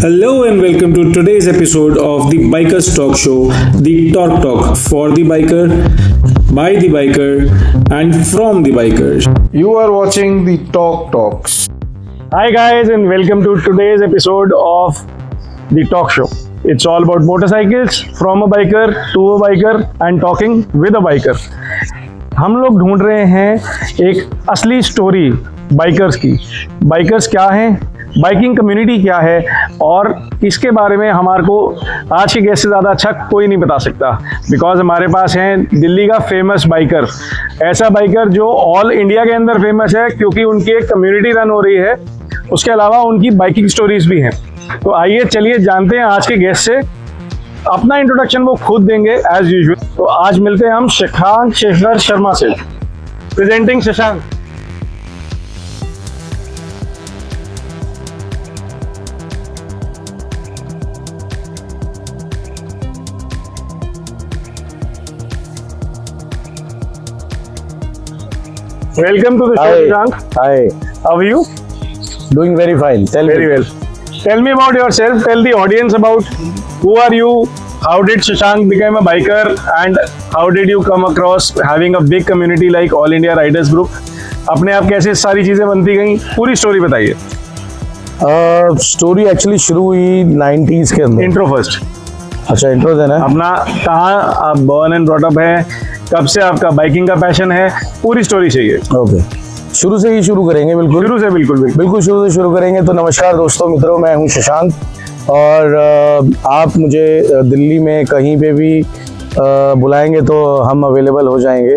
Hello and welcome to today's episode of the Bikers Talk Show, the Talk for the biker, by the biker, and from the bikers. You are watching the Talks. Hi guys and welcome to today's episode of the Talk Show. It's all about motorcycles from a biker to a biker and talking with a biker. हम लोग ढूंढ रहे हैं एक असली story bikers की। Bikers क्या हैं, बाइकिंग कम्युनिटी क्या है और इसके बारे में हमारे को आज के गेस्ट से ज़्यादा अच्छा कोई नहीं बता सकता। बिकॉज हमारे पास हैं दिल्ली का फेमस बाइकर, ऐसा बाइकर जो ऑल इंडिया के अंदर फेमस है क्योंकि उनकी एक कम्युनिटी रन हो रही है, उसके अलावा उनकी बाइकिंग स्टोरीज भी हैं। तो आइए चलिए जानते हैं आज के गेस्ट से। अपना इंट्रोडक्शन वो खुद देंगे एज यूजुअल। तो आज मिलते हैं हम शशांक शेखर शर्मा से। Presenting Shashank. Welcome to the show, Shashank. Hi. How are you? Doing very fine. Very well. Tell me about yourself. Tell the audience about who are you? How did Shashank become a biker? And how did you come across having a big community like All India Riders Group? अपने आप कैसे सारी चीजें बनती गई, पूरी story बताइए। Story actually शुरू हुई 90s के अंदर। Intro first. अच्छा, इंट्रो देना है। अपना कहाँ आप बॉर्न एंड ब्रॉट अप है, कब से आपका बाइकिंग का पैशन है, पूरी स्टोरी चाहिए। ओके, शुरू से ही शुरू करेंगे। बिल्कुल शुरू से बिल्कुल शुरू से शुरू करेंगे। तो नमस्कार दोस्तों मित्रों, मैं हूं शशांक और आप मुझे दिल्ली में कहीं पे भी बुलाएंगे तो हम अवेलेबल हो जाएंगे,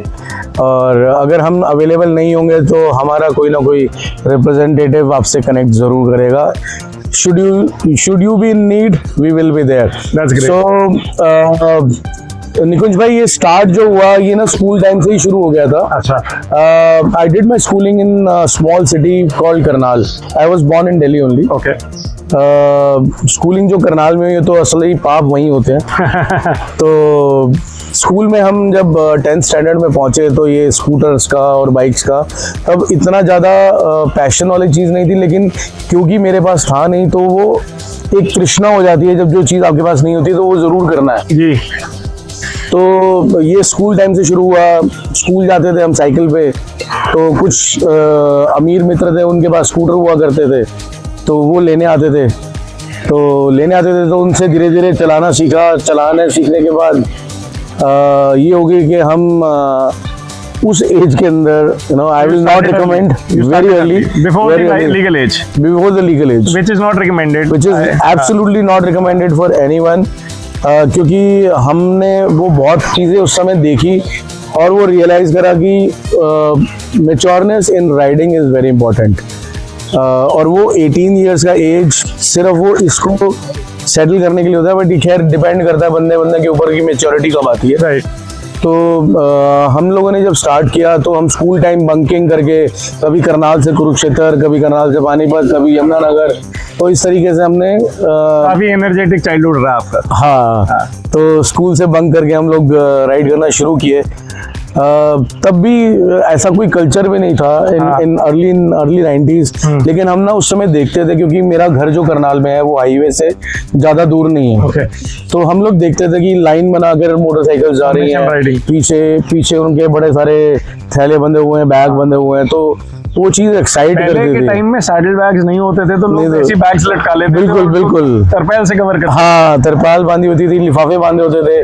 और अगर हम अवेलेबल नहीं होंगे तो हमारा कोई ना कोई रिप्रेजेंटेटिव आपसे कनेक्ट ज़रूर करेगा। Should you be in need, we will be there. That's great. So निकुंज भाई, ये स्टार्ट जो हुआ ये ना स्कूल टाइम से ही शुरू हो गया था। अच्छा। I did my schooling in small city called Karnal. I was born in Delhi only. Okay. Schooling जो करनाल में हुई है तो असली पाप वहीं होते हैं। तो स्कूल में हम जब 10th स्टैंडर्ड में पहुंचे तो ये स्कूटर्स का और बाइक्स का तब इतना ज़्यादा पैशन वाली चीज़ नहीं थी, लेकिन क्योंकि मेरे पास था नहीं तो वो एक तृष्णा हो जाती है। जब जो चीज़ आपके पास नहीं होती तो वो ज़रूर करना है जी। तो ये स्कूल टाइम से शुरू हुआ। स्कूल जाते थे हम साइकिल पे, तो कुछ अमीर मित्र थे, उनके पास स्कूटर हुआ करते थे तो वो लेने आते थे। तो उनसे धीरे धीरे चलाना सीखा। चलाने सीखने के बाद ये हो गई कि हम उस एज के अंदर, I will not recommend very early before the legal age which is not recommended, which is absolutely not recommended for anyone, क्योंकि हमने वो बहुत चीज़ें उस समय देखी और वो रियलाइज़ करा कि matureness in riding is very important. और वो 18 ईयर्स का एज सिर्फ वो इसको सेटल करने के लिए होता है, बट खैर डिपेंड करता है बंदे के ऊपर की मैच्योरिटी कब आती है। राइट। तो हम लोगों ने जब स्टार्ट किया तो हम स्कूल टाइम बंकिंग करके कभी करनाल से कुरुक्षेत्र, कभी करनाल से पानीपत, कभी यमुनानगर, तो इस तरीके से हमने काफी एनर्जेटिक चाइल्डहुड रहा आपका। हाँ, तो स्कूल से बंक करके हम लोग राइड करना शुरू किए। तब भी ऐसा कोई कल्चर भी नहीं था इन अर्ली 90s, लेकिन हम ना उस समय देखते थे क्योंकि मेरा घर जो करनाल में है वो हाईवे से ज़्यादा दूर नहीं है। okay. तो हम लोग देखते थे कि लाइन बनाकर मोटरसाइकिल जा रही हैं, पीछे उनके बड़े सारे थैले बंधे हुए हैं, बैग बंधे हुए हैं, तो वो चीज एक्साइट करती थी। पहले के टाइम में सैडल बैग्स नहीं होते थे तो लोग ऐसी बैग्स लटका लेते थे। बिल्कुल तरपाल से कवर करते। हाँ, तरपाल बांधी होती थी, लिफाफे बांधे होते थे,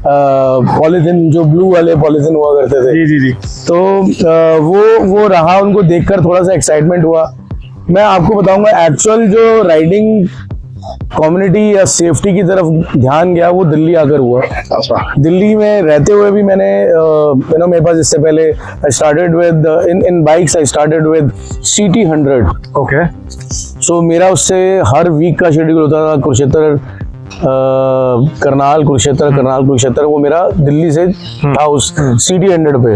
पॉलीथिन जो ब्लू वाले पॉलीथिन हुआ करते थे। जी। तो वो रहा, उनको देखकर थोड़ा सा एक्साइटमेंट हुआ। मैं आपको बताऊंगा एक्चुअल जो राइडिंग कम्युनिटी या सेफ्टी की तरफ ध्यान गया वो दिल्ली आकर हुआ। दिल्ली में रहते हुए भी मैंने मेरे पास इससे पहले I started with in bikes, I started with CT 100। Okay. So मेरा उससे हर वीक का शेड्यूल होता था कुरुक्षेत्र करनाल कुरुक्षेत्र। वो मेरा दिल्ली से था उस CT 100 पे,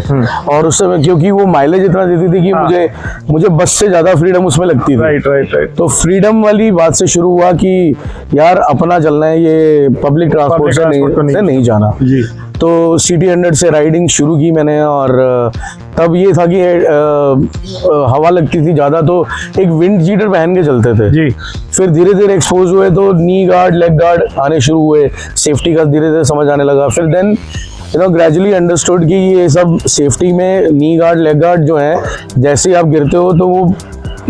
और उस समय क्योंकि वो माइलेज इतना देती थी कि मुझे बस से ज्यादा फ्रीडम उसमें लगती थी। राइट। तो फ्रीडम वाली बात से शुरू हुआ कि यार अपना चलना है, ये पब्लिक ट्रांसपोर्ट से नहीं जाना। जी। तो CT100 से राइडिंग शुरू की मैंने, और तब ये था कि हवा लगती थी ज़्यादा तो एक विंड चीटर पहन के चलते थे जी। फिर धीरे धीरे एक्सपोज हुए तो नी गार्ड, लेग गार्ड आने शुरू हुए, सेफ्टी का धीरे धीरे समझ आने लगा। फिर देन ग्रेजुअली अंडरस्टूड कि ये सब सेफ्टी में नी गार्ड, लेग गार्ड जो है, जैसे ही आप गिरते हो तो वो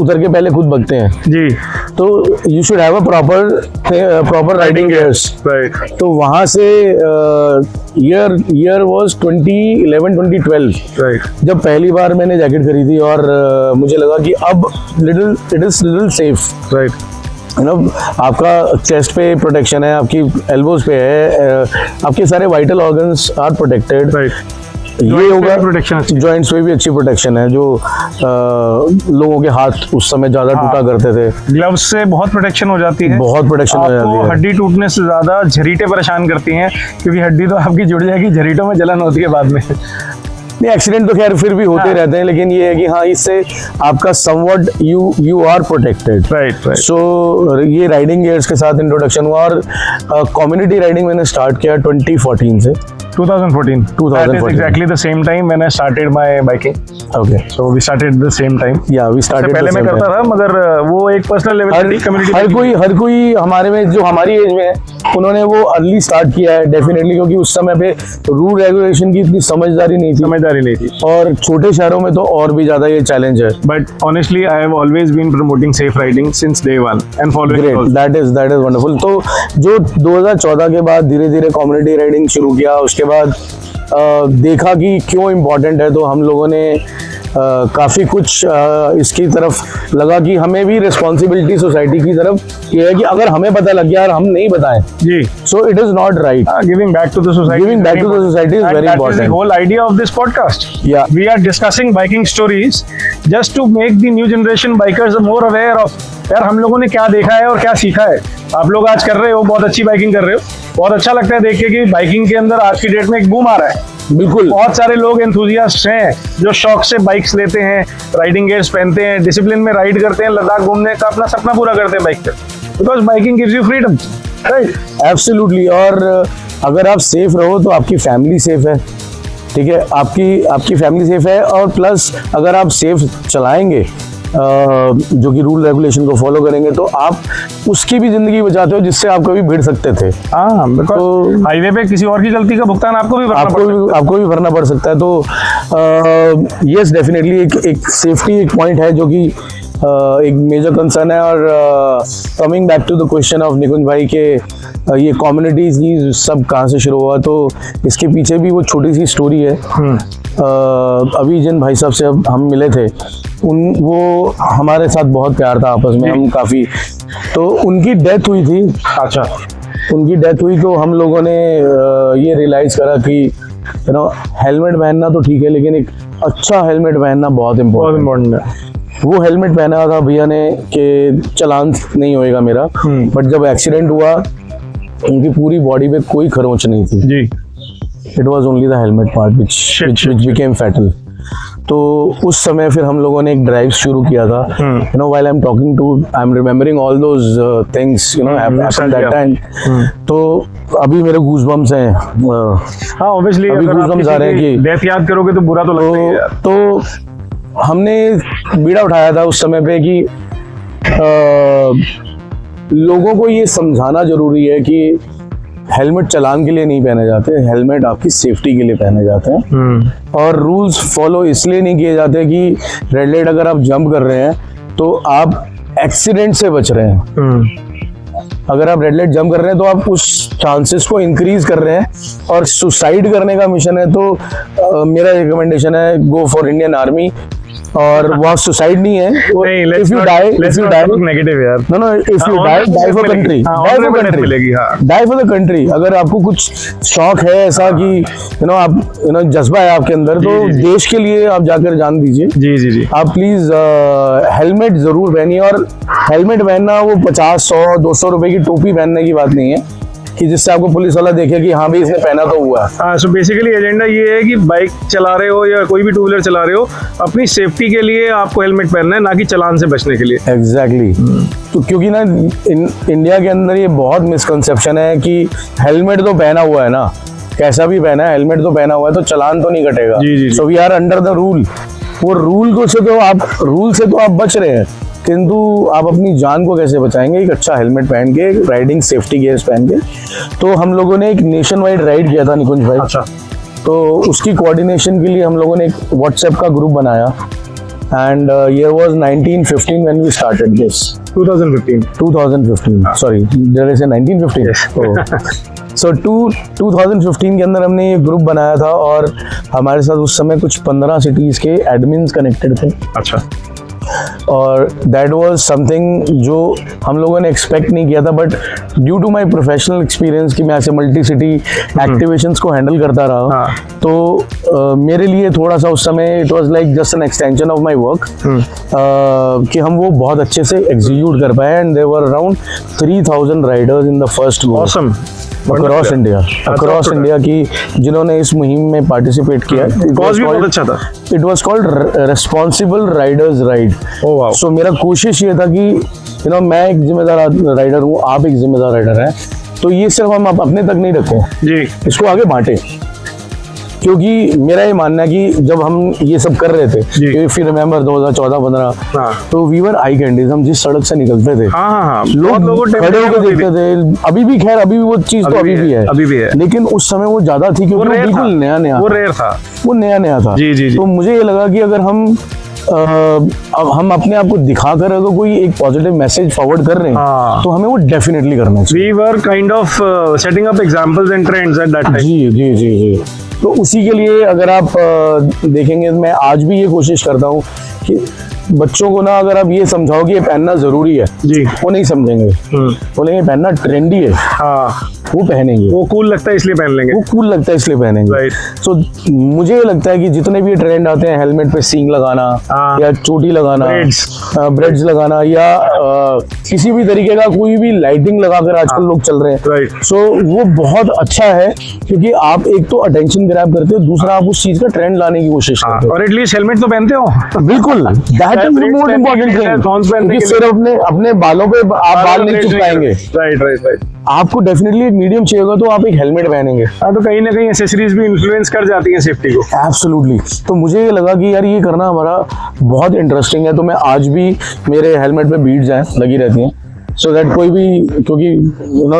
उतर के पहले खुद भगते हैं। जी। तो you should have a proper riding gears. Right. तो वहाँ से ईयर वाज 2011-2012, राइट। जब पहली बार मैंने जैकेट खरीदी और मुझे लगा कि अब it is little safe. Right. आपका चेस्ट पे प्रोटेक्शन है, आपकी एल्बोज पे है, आपके सारे vital organs are protected. Right. ये होगा प्रोटेक्शन, जॉइंट्स पे भी अच्छी प्रोटेक्शन है, जो लोगों के हाथ उस समय ज्यादा टूटा करते थे। ग्लव्स से बहुत प्रोटेक्शन हो जाती है, बहुत प्रोटेक्शन हो जाती आपको है। हड्डी टूटने से ज्यादा झरीटे परेशान करती हैं, क्योंकि हड्डी तो आपकी जुड़ जाएगी, झरीटों में जलन होती है बाद में। नहीं, एक्सीडेंट तो खैर फिर भी होते रहते हैं, लेकिन ये है कि हाँ, इससे आपका somewhat you are protected. Right. So ये राइडिंग गियर्स के साथ इंट्रोडक्शन हुआ, और कम्युनिटी राइडिंग मैंने स्टार्ट किया 2014 से। 2014. That is exactly the same time when I started my biking. Okay. So we started at the same time. Yeah, we started. पहले मैं करता था, मगर वो एक पर्सनल लेवल पे थी, कम्युनिटी। हर कोई हमारे में, जो हमारी एज में है, उन्होंने वो अर्ली स्टार्ट किया है डेफिनेटली, क्योंकि उस समय पे रूल रेगुलेशन की इतनी समझदारी नहीं थी, और छोटे शहरों में तो और भी ज्यादा ये चैलेंज है। But honestly, I have always been promoting safe riding since day one and following Great, those. that is wonderful. तो जो 2014 के बाद धीरे धीरे कम्युनिटी राइडिंग शुरू किया, उसके बाद देखा कि क्यों इम्पोर्टेंट है, तो हम लोगों ने काफ़ी कुछ इसकी तरफ लगा कि हमें भी रिस्पॉन्सिबिलिटी सोसाइटी की तरफ ये है कि अगर हमें पता लग गया और हम नहीं बताएं, जी, so it is not right. Giving back to the society. Giving back to the society is very That is important. the whole idea of this podcast. Yeah. We are discussing biking stories just to make the new generation bikers more aware of यार हम लोगों ने क्या देखा है और क्या सीखा है। आप लोग आज कर रहे हो, बहुत अच्छी बाइकिंग कर रहे हो, बहुत अच्छा लगता है देख के कि बाइकिंग के अंदर आज की डेट में एक बूम आ रहा है। बिल्कुल, बहुत सारे लोग एंथुजियास्ट हैं जो शौक से बाइक्स लेते हैं, राइडिंग गियर्स पहनते हैं, डिसिप्लिन में राइड करते हैं, लद्दाख घूमने का अपना सपना पूरा करते हैं बाइक पे, because biking gives you freedom. Right, absolutely. और अगर आप सेफ रहो तो आपकी फैमिली सेफ है, ठीक है, आपकी फैमिली सेफ है, और प्लस अगर आप सेफ चलाएंगे, जो कि रूल रेगुलेशन को फॉलो करेंगे, तो आप उसकी भी जिंदगी बचाते हो जिससे आप कभी भिड़ सकते थे। हाँ, बिकॉज हाईवे पे किसी और की गलती का भुगतान आपको भी भरना पड़ सकता है। तो यस, डेफिनेटली एक सेफ्टी एक पॉइंट है जो कि एक मेजर कंसर्न है। और coming back to the question of Nikunj भाई के ये कम्युनिटीज ये सब कहाँ से शुरू हुआ, तो इसके पीछे भी वो छोटी सी स्टोरी है। अभी जिन भाई साहब से हम मिले थे, वो हमारे साथ बहुत प्यार था आपस में, हम काफ़ी, तो उनकी डेथ हुई थी। अच्छा, उनकी डेथ हुई तो हम लोगों ने ये रियलाइज़ करा कि हेलमेट पहनना तो ठीक है, लेकिन एक अच्छा हेलमेट पहनना बहुत इम्पोर्टेंट है। वो हेलमेट पहना था भैया ने कि चालान नहीं होएगा मेरा, बट जब एक्सीडेंट हुआ उनकी पूरी बॉडी पे कोई खरोंच नहीं थी जी। It was only the helmet part which became fatal. तो उस समय फिर हम लोगों ने एक ड्राइव शुरू किया था। While I am talking to, I am remembering all those things happened that time. तो अभी मेरे गूज़बम्स हैं। हाँ, ऑब्वियसली अभी गूज़बम्स आ रहे हैं कि डेथ याद करोगे तो बुरा तो लगता है यार। तो हमने बीड़ा उठाया था उस समय पे कि लोगों को ये समझाना जरूरी है कि हेलमेट चालान के लिए नहीं पहने जाते, हेलमेट आपकी सेफ्टी के लिए पहने जाते हैं। और रूल्स फॉलो इसलिए नहीं किए जाते कि रेड लाइट अगर आप जंप कर रहे हैं तो आप एक्सीडेंट से बच रहे हैं। अगर आप रेड लाइट जंप कर रहे हैं तो आप उस चांसेस को इंक्रीज कर रहे हैं। और सुसाइड करने का मिशन है तो मेरा रिकमेंडेशन है, गो फॉर इंडियन आर्मी। और वहाँ सुसाइड नहीं है, इफ यू डाई नेगेटिव यार, no if you die for country, die for the country. अगर आपको कुछ शौक है ऐसा कि आप जज्बा है आपके अंदर, तो देश के लिए आप जाकर जान दीजिए। जी। आप प्लीज हेलमेट जरूर पहनिए। और हेलमेट पहनना वो 50, 100, 200 रुपए की टोपी पहनने की बात नहीं है कि जिससे आपको पुलिस वाला देखे कि हाँ भाई इसने पहना तो हुआ। हाँ, सो बेसिकली एजेंडा ये है कि बाइक चला रहे हो या कोई भी टू व्हीलर चला रहे हो, अपनी सेफ्टी के लिए आपको हेलमेट पहनना है, ना कि चालान से बचने के लिए। एग्जैक्टली। तो क्योंकि ना इंडिया के अंदर ये बहुत मिसकंसेप्शन है कि हेलमेट तो पहना हुआ है ना, कैसा भी पहना है, हेलमेट तो पहना हुआ है तो चालान तो नहीं कटेगा। जी, जी, जी। So we are under the rule. वो रूल से तो आप बच रहे हैं, किंतु आप अपनी जान को कैसे बचाएंगे एक अच्छा हेलमेट पहन के, राइडिंग सेफ्टी गियर्स पहन के। तो हम लोगों ने एक नेशन वाइड राइड किया था निकुंज भाई। अच्छा। तो उसकी कोऑर्डिनेशन के लिए हम लोगों ने एक व्हाट्सएप का ग्रुप बनाया and year was 1915 when we started this. 2015 sorry, did I say 1915? So 2015 के अंदर हमने ये ग्रुप बनाया था और हमारे साथ उस समय कुछ 15 सिटीज़ के एडमिन्स कनेक्टेड थे। अच्छा। और दैट वाज समथिंग जो हम लोगों ने एक्सपेक्ट नहीं किया था, but due to my professional experience कि मैं ऐसे मल्टी सिटी एक्टिवेशंस को हैंडल करता रहा, हाँ। तो मेरे लिए थोड़ा सा उस समय it was like just an extension of my work कि हम वो बहुत अच्छे से एग्जीक्यूट कर पाए। And there were around 3000 riders in the first go awesome. Across India की जिन्होंने इस मुहिम में पार्टिसिपेट किया। कॉज भी बहुत अच्छा था। It was called responsible riders ride. Oh wow. So मेरा कोशिश ये था कि मैं एक जिम्मेदार राइडर हूँ, आप एक जिम्मेदार राइडर हैं, तो ये सिर्फ हम अपने तक नहीं रखें जी, इसको आगे बांटे। क्योंकि मेरा ये मानना है कि जब हम ये सब कर रहे थे, इफ यू रिमेंबर 2014-15, तो वी वर आई कैंडीज। हम जिस सड़क से निकलते थे लोग खड़े होकर देखते थे। अभी भी खैर अभी भी वो चीज तो अभी भी है, लेकिन उस समय वो ज्यादा थी क्योंकि वो बिल्कुल नया वो रेयर था, वो नया था। जी। तो मुझे ये लगा कि अगर हम अपने आप को दिखाकर अगर कोई एक पॉजिटिव मैसेज फॉरवर्ड कर रहे हैं तो हमें वो डेफिनेटली करना चाहिए। We were kind of setting up examples and trends at that time. जी। तो उसी के लिए अगर आप देखेंगे, मैं आज भी ये कोशिश करता हूँ कि बच्चों को ना अगर आप ये समझाओ कि ये पहनना जरूरी है जी, वो नहीं समझेंगे। बोलेंगे पहनना ट्रेंडी है, वो पहनेंगे, वो कूल लगता है इसलिए पहन लेंगे, वो कूल लगता है इसलिए पहनेंगे। तो मुझे ये लगता है कि जितने भी ट्रेंड आते हैं, हेलमेट पे सींग लगाना या चोटी लगाना, ब्रेड्स लगाना या किसी भी तरीके का कोई भी लाइटिंग लगाकर आजकल लोग चल रहे हैं, सो वो बहुत अच्छा है क्योंकि आप एक तो अटेंशन ग्रैब करते हो, दूसरा आप उस चीज का ट्रेंड लाने की कोशिश करते हो, और एटलीस्ट हेलमेट तो पहनते हो। बिल्कुल, that is the most important thing. सिर्फ अपने बालों पे आप बाल नहीं चुकाएंगे। राइट। आपको डेफिनेटली एक मीडियम चाहिए होगा तो आप एक हेलमेट पहनेंगे। तो कहीं ना कहीं एक्सेसरीज भी इन्फ्लुएंस कर जाती हैं सेफ्टी को। एब्सोल्युटली। तो मुझे ये लगा कि यार ये करना हमारा बहुत इंटरेस्टिंग है, तो मैं आज भी मेरे हेलमेट पे बीड्स हैं लगी रहती हैं, सो दैट कोई भी, क्योंकि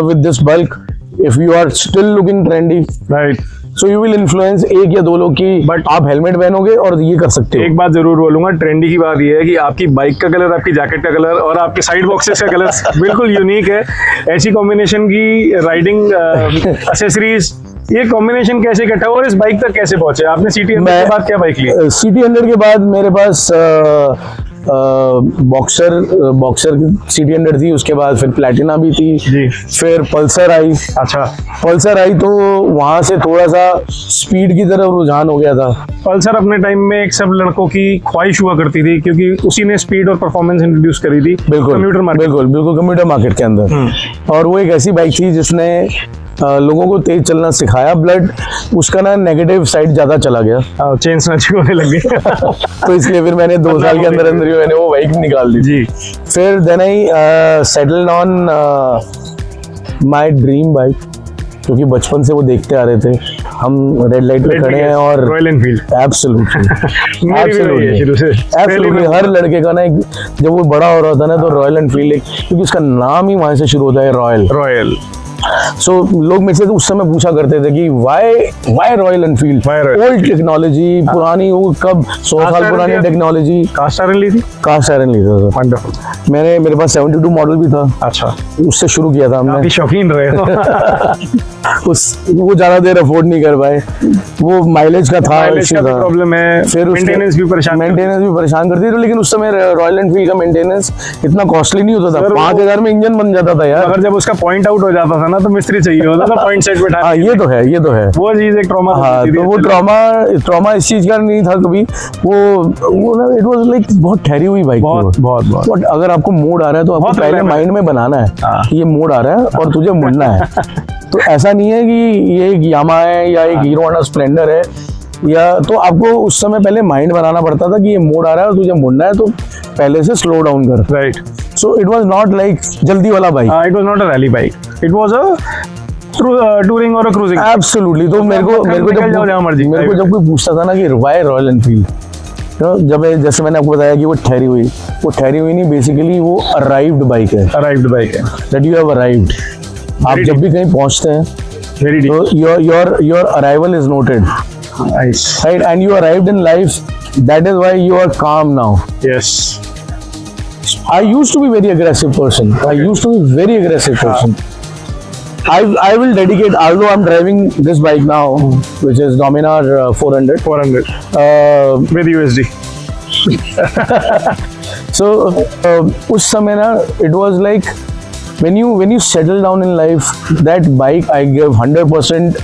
with this bulk if you are still looking trendy, right, so you will influence एक या दो लोग की, बट आप हेलमेट पहनोगे और ये कर सकते हो। एक बात जरूर बोलूंगा, ट्रेंडी की बात ये है कि आपकी बाइक का कलर, आपकी जैकेट का कलर और आपके साइड बॉक्सेस का कलर बिल्कुल यूनिक है। ऐसी कॉम्बिनेशन की राइडिंग एक्सेसरीज, ये कॉम्बिनेशन कैसे इकट्ठा हुआ और इस बाइक तक कैसे पहुंचे आपने? CT100 के बाद क्या बाइक ली? CT100 के बाद मेरे पास बॉक्सर CT100 थी, उसके बाद फिर प्लेटिना भी थी जी, फिर पल्सर आई। अच्छा, पल्सर आई तो वहां से थोड़ा सा स्पीड की तरफ रुझान हो गया था। पल्सर अपने टाइम में एक सब लड़कों की ख्वाहिश हुआ करती थी क्योंकि उसी ने स्पीड और परफॉर्मेंस इंट्रोड्यूस करी थी कंप्यूटर मार्केट, बिल्कुल कंप्यूटर मार्केट के अंदर। और वो एक ऐसी बाइक थी जिसने लोगों को तेज चलना सिखाया, ब्लड उसका ना नेगेटिव साइड ज्यादा चला गया, चेन स्नैचिंग होने लगी तो इसलिए फिर मैंने 2 साल के अंदर मैंने वो बाइक निकाल दी जी। फिर then I settled on my dream bike, क्योंकि बचपन से वो देखते आ रहे थे, हम रेड लाइट पे खड़े हैं और रॉयल एनफील्ड। एब्सोल्युटली हर लड़के का ना एक, जब वो बड़ा हो रहा था ना तो रॉयल एनफील्ड, क्योंकि उसका नाम ही वहां से शुरू होता है, रॉयल। सो लोग मेरे से तो उस समय पूछा करते थे कि why Royal Enfield, old technology, पुरानी, वो कब 100 साल पुरानी टेक्नोलॉजी। कास्ट आयरन ली थी सर। वंडरफुल। मेरे पास 72 मॉडल भी था। अच्छा, उससे शुरू किया था हमने। काफी शौकीन रहे हो। वो ज्यादा देर अफोर्ड नहीं कर पाए, वो माइलेज का था, प्रॉब्लम है, फिर मेंटेनेंस भी परेशान करती थी। लेकिन उस समय रॉयल एनफील्ड का मेंटेनेंस इतना कॉस्टली नहीं होता था, 5000 में इंजन बन जाता था यार। अगर जब उसका पॉइंट आउट हो जाता था ना तो मिस्त्री चाहिए होता था पॉइंट सेट बैठा। हाँ, ये तो है वो चीज एक ट्रॉमा। हाँ, तो वो ट्रॉमा इस चीज का नहीं था कभी, वो ना इट वाज लाइक बहुत ठहरी हुई बाइक, बहुत। अगर आपको मोड आ रहा है तो आपको पहले माइंड में बनाना है कि ये मोड आ रहा है और तुझे मुड़ना है। तो ऐसा नहीं है कि ये एक यामा है या एक हीरो होंडा स्प्लेंडर है, या तो आपको उस समय पहले माइंड बनाना पड़ता था कि ये मोड आ रहा है और तुझे मुड़ना है, तो पहले से स्लो डाउन कर। Right. So it was not like जल्दी वाला bike. It was not a rally bike, it was a touring और क्रूजिंग? एब्सोल्युटली। तो मेरे को जब कोई पूछता था ना कि वाई रॉयल एनफील्ड, जब जैसे मैंने आपको बताया कि वो ठहरी हुई नहीं, बेसिकली वो अराइव्ड बाइक है दैट यू हैव अराइव्ड। आप जब भी कहीं पहुंचते हैं तो your arrival is noted, right, and you arrived in life, that is why you are calm now. Yes, I used to be very aggressive person. I will dedicate, although I'm driving this bike now, which is Dominar 400 with USD. So उस समय ना it was like when you settle down in life, that bike I gave 100%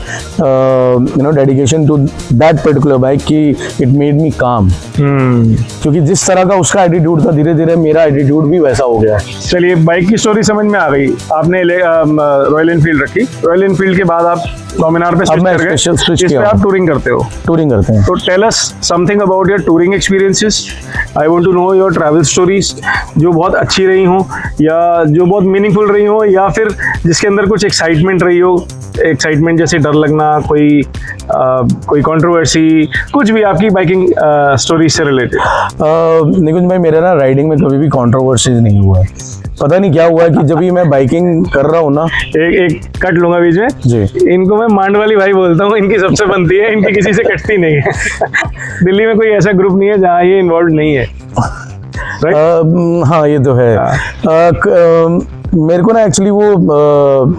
dedication to that particular bike कि it made me calm. क्योंकि जिस तरह का उसका attitude था, धीरे धीरे मेरा एटीट्यूड भी वैसा हो गया। चलिए, बाइक की स्टोरी समझ में आ गई। आपने रॉयल एनफील्ड रखी, रॉयल एनफील्ड के बाद आप डोमिनार पे स्विच कर गए, आप टूरिंग करते हैं। तो tell us something about your touring experiences. I want to know your travel stories, जो बहुत अच्छी रही हो या जो बहुत मीनिंगफुल रही हो, या फिर जिसके अंदर कुछ एक्साइटमेंट रही हो। एक्साइटमेंट जैसे डर लगना, कोई कंट्रोवर्सी, कुछ भी आपकी बाइकिंग स्टोरी से रिलेटेड। निकुंज भाई, मेरा ना राइडिंग में कभी भी कंट्रोवर्सीज नहीं हुआ है। पता नहीं क्या हुआ है कि जब भी मैं बाइकिंग कर रहा हूँ ना, एक कट लूंगा बीच में जी। इनको मैं मांड वाली भाई बोलता हूँ, इनकी सबसे बनती है, इनकी किसी से कटती नहीं है। दिल्ली में कोई ऐसा ग्रुप नहीं है जहाँ ये इन्वॉल्व नहीं है। हाँ, ये तो है। मेरे को ना एक्चुअली वो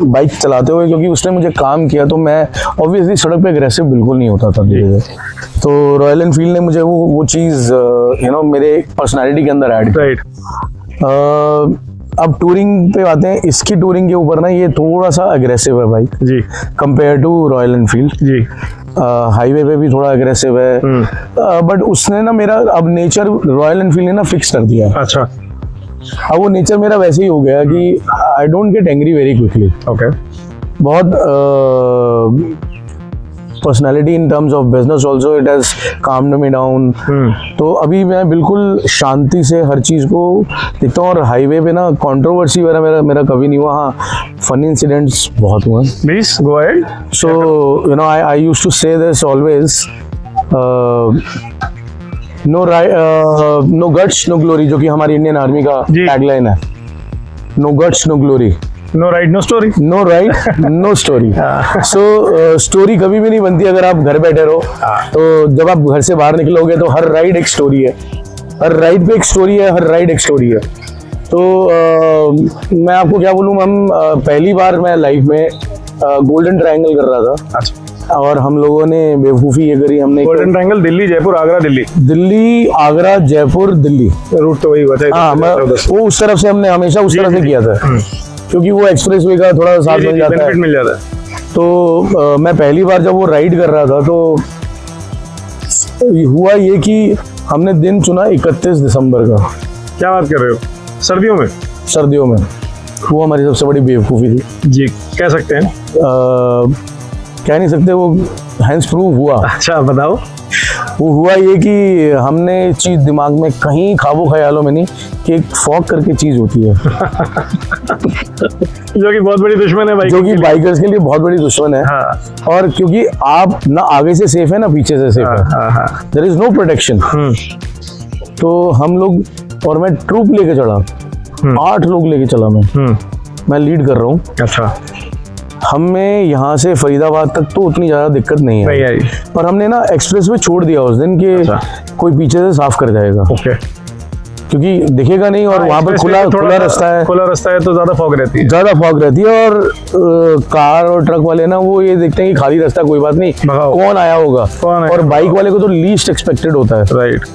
बाइक चलाते हुए, क्योंकि उसने मुझे काम किया, तो मैं ऑब्वियसली सड़क पे एग्रेसिव बिल्कुल नहीं होता था धीरे। तो रॉयल एनफील्ड ने मुझे वो चीज़ मेरे पर्सनालिटी के अंदर ऐड की। अब टूरिंग पे आते हैं। इसकी टूरिंग के ऊपर ना ये थोड़ा सा अग्रेसिव है बाइक जी, कंपेयर टू रॉयल एनफील्ड जी। हाईवे पे भी थोड़ा अग्रेसिव है, बट उसने ना मेरा अब नेचर रॉयल एनफील्ड ने ना फिक्स कर दिया। अच्छा, अब वो नेचर मेरा वैसे ही हो गया कि I don't get angry very quickly. Okay, बहुत personality in terms of business also it has calmed me down. तो अभी मैं बिल्कुल शांति से हर चीज़ को देखता हूँ। और हाईवे पे ना कंट्रोवर्सी वगैरह मेरा कभी नहीं हुआ। हाँ, फनी इंसिडेंट्स बहुत हुए। Please go ahead. So I used to say this always, no guts no glory, जो कि हमारी इंडियन आर्मी का टैगलाइन है। No guts no glory, no ride no story. No ride no story. So story कभी भी नहीं बनती अगर आप घर बैठे रहो। तो जब आप घर से बाहर निकलोगे तो हर राइड एक स्टोरी है, हर राइड पे एक स्टोरी है, हर राइड एक स्टोरी है। तो मैं आपको क्या बोलूँ, हम पहली बार मैं लाइफ में गोल्डन ट्रायंगल कर रहा था। अच्छा। और हम लोगों ने बेवकूफ़ी ये करी, हमने golden triangle Delhi Jaipur Agra Delhi Agra Jaipur Delhi route तो वही हुआ था। हाँ, वो उस तरफ से हमने हमेशा उस तरफ से किया था, क्योंकि वो एक्सप्रेसवे का थोड़ा साथ मिल जाता है। तो मैं पहली बार जब वो राइड कर रहा था तो हुआ ये कि हमने दिन चुना 31 दिसंबर का। क्या बात कर रहे हो? सर्दियों में। वो हमारी सबसे बड़ी बेवकूफ़ी थी जी, कह सकते हैं। कह नहीं सकते, वो हैंस प्रूव हुआ। अच्छा, बताओ। वो हुआ ये कि हमने चीज़ दिमाग में कहीं ख्वाबों ख्यालों में नहीं कि एक फॉग करके चीज़ होती है जो कि बहुत बड़ी दुश्मन है, जो कि बाइकर्स के लिए बहुत बड़ी दुश्मन है। हाँ। और क्योंकि आप ना आगे से सेफ है ना पीछे से सेफ है, देयर इज नो प्रोटेक्शन। तो हम लोग, और मैं ट्रूप लेके चढ़ा, 8 लोग लेके चला मैं लीड कर रहा हूँ। अच्छा। हमें यहाँ से फरीदाबाद तक तो उतनी ज़्यादा दिक्कत नहीं है, पर हमने ना एक्सप्रेस वे छोड़ दिया उस दिन कि कोई पीछे से साफ कर जाएगा। ओके। क्योंकि दिखेगा नहीं, और वहाँ पर खुला रास्ता है तो ज़्यादा फॉग रहती है। और कार और ट्रक वाले ना वो ये देखते हैं कि खाली रास्ता, कोई बात नहीं, कौन आया होगा। और बाइक वाले को तो लीस्ट एक्सपेक्टेड होता है। राइट।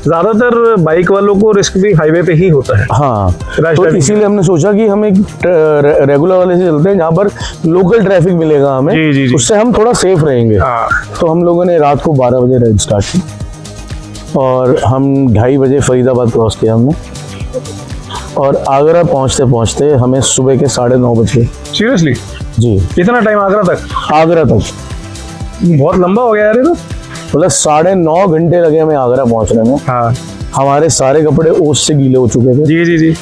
ज्यादातर बाइक वालों को रिस्क भी हाईवे पे ही होता है। हाँ, तो इसीलिए हमने सोचा कि हम एक रेगुलर वाले से चलते हैं जहाँ पर लोकल ट्रैफिक मिलेगा हमें, उससे हम थोड़ा सेफ रहेंगे। तो हम लोगों ने रात को 12 बजे राइड स्टार्ट की और हम 2:30 बजे फरीदाबाद क्रॉस किया हमने, और आगरा पहुंचते पहुंचते हमें सुबह के 9:30 बज गए। सीरियसली? जी। इतना टाइम आगरा तक? बहुत लंबा हो गया यार ये तो। मतलब 9.5 घंटे लगे हमें आगरा पहुंचने में। हाँ। हमारे सारे कपड़े ओस से गीले हो चुके थे। जी।